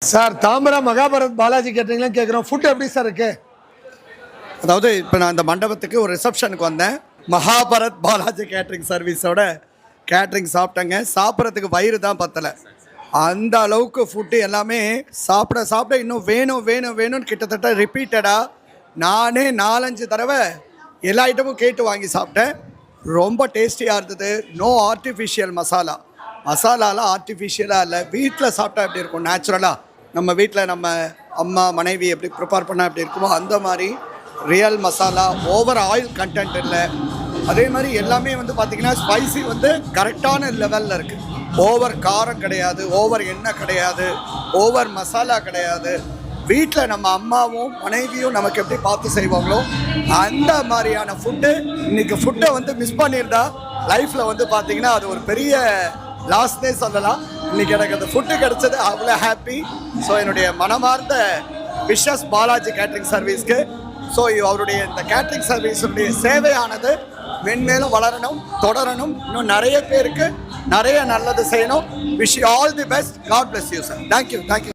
Sir Tambaram Mahabharat Balaji கேட்டரிங்லாம் கேட்குறோம். Food எப்படி சார் இருக்கு? அதாவது இப்போ நான் இந்த மண்டபத்துக்கு ஒரு ரிசப்ஷனுக்கு வந்தேன். மகாபாரத் பாலாஜி கேட்ரிங் சர்வீஸோட கேட்ரிங் சாப்பிட்டேங்க. சாப்பிட்றதுக்கு வயிறு தான் பத்தலை. அந்த அளவுக்கு ஃபுட்டு எல்லாமே சாப்பிட சாப்பிட இன்னும் வேணும் வேணும் வேணும்னு கிட்டத்தட்ட ரிப்பீட்டடாக நானே 4-5 தடவை எல்லா ஐட்டமும் கேட்டு வாங்கி சாப்பிட்டேன். ரொம்ப டேஸ்டியாக இருந்தது. நோ ஆர்டிஃபிஷியல் மசாலாலாம் ஆர்டிஃபிஷியலாக இல்லை. வீட்டில் சாப்பிட்டா எப்படி இருக்கும், நேச்சுரலாக நம்ம வீட்டில் நம்ம அம்மா மனைவி எப்படி ப்ரிப்பேர் பண்ணால் எப்படி இருக்குமோ அந்த மாதிரி real masala. Over oil content இல்லை. அதே மாதிரி எல்லாமே வந்து பார்த்திங்கன்னா ஸ்பைசி வந்து கரெக்டான லெவலில் இருக்குது. ஓவர் காரம் கிடையாது, ஓவர் எண்ணெய் கிடையாது, ஓவர் மசாலா கிடையாது. வீட்டில் நம்ம அம்மாவும் மனைவியும் நமக்கு எப்படி பார்த்து செய்வாங்களோ அந்த மாதிரியான ஃபுட்டு. இன்றைக்கி ஃபுட்டை வந்து மிஸ் பண்ணியிருந்தா லைஃப்பில் வந்து பார்த்திங்கன்னா அது ஒரு பெரிய லாஸ்ட்னே சொல்லலாம். இன்றைக்கி எனக்கு அந்த ஃபுட்டு கிடச்சது அவ்வளோ ஹாப்பி. ஸோ என்னுடைய மனமார்ந்த விஷஸ் பாலாஜி கேட்ரிங் சர்வீஸ்க்கு. ஸோ அவருடைய இந்த கேட்ரிங் சர்வீஸுடைய சேவையானது மென்மேலும் வளரணும், தொடரணும். இன்னும் நிறைய பேருக்கு நிறைய நல்லது செய்யணும். Wish you all the best. God bless you sir. Thank you.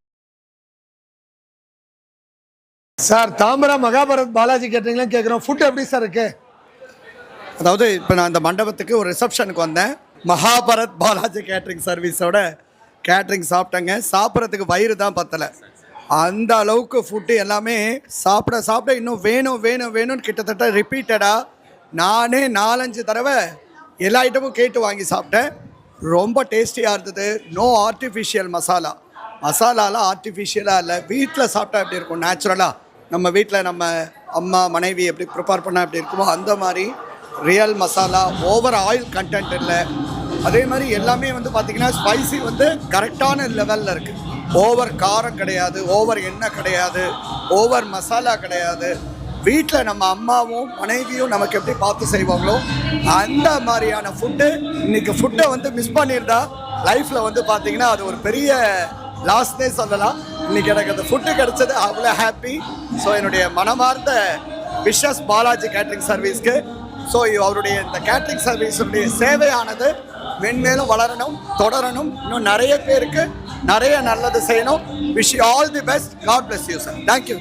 Sir Tambaram Mahabharat Balaji கேட்டரிங்லாம் கேட்குறோம். ஃபுட் எப்படி சார் இருக்கு? அதாவது இப்போ நான் இந்த மண்டபத்துக்கு ஒரு ரிசப்ஷனுக்கு வந்தேன். மகாபாரத் பாலாஜி கேட்ரிங் சர்வீஸோட கேட்ரிங் சாப்பிட்டேங்க. சாப்பிட்றதுக்கு வயிறு தான் பத்தலை. அந்த அளவுக்கு ஃபுட்டு எல்லாமே சாப்பிட சாப்பிட இன்னும் வேணும் வேணும் வேணும்னு கிட்டத்தட்ட ரிப்பீட்டடாக நானே 4-5 தடவை எல்லா ஐட்டமும் கேட்டு வாங்கி சாப்பிட்டேன். ரொம்ப டேஸ்டியாக இருந்தது. நோ ஆர்டிஃபிஷியல் மசாலாலாம் ஆர்டிஃபிஷியலாக இல்லை. வீட்டில் சாப்பிட்டா எப்படி இருக்கும், நேச்சுரலாக நம்ம வீட்டில் நம்ம அம்மா மனைவி எப்படி ப்ரிப்பேர் பண்ணால் எப்படி இருக்குமோ அந்த மாதிரி real masala. Over oil content இல்லை. அதே மாதிரி எல்லாமே வந்து பார்த்திங்கன்னா ஸ்பைசி வந்து கரெக்டான லெவலில் இருக்குது. ஓவர் காரம் கிடையாது, ஓவர் எண்ணெய் கிடையாது, ஓவர் மசாலா கிடையாது. வீட்டில் நம்ம அம்மாவும் மனைவியும் நமக்கு எப்படி பார்த்து செய்வாங்களோ அந்த மாதிரியான ஃபுட்டு. இன்றைக்கி ஃபுட்டை வந்து மிஸ் பண்ணியிருந்தா லைஃப்பில் வந்து பார்த்திங்கன்னா அது ஒரு பெரிய லாஸ்ட்னே சொல்லலாம். இன்றைக்கி எனக்கு அந்த ஃபுட்டு கிடச்சது அவ்வளோ ஹாப்பி. ஸோ என்னுடைய மனமார்ந்த விஷஸ் பாலாஜி கேட்ரிங் சர்வீஸ்க்கு. ஸோ அவருடைய இந்த கேட்ரிங் சர்வீஸுடைய சேவையானது மென்மேலும் வளரணும், தொடரணும். இன்னும் நிறைய பேருக்கு நிறைய நல்லது செய்யணும். Wish you all the best. God bless you sir. Thank you.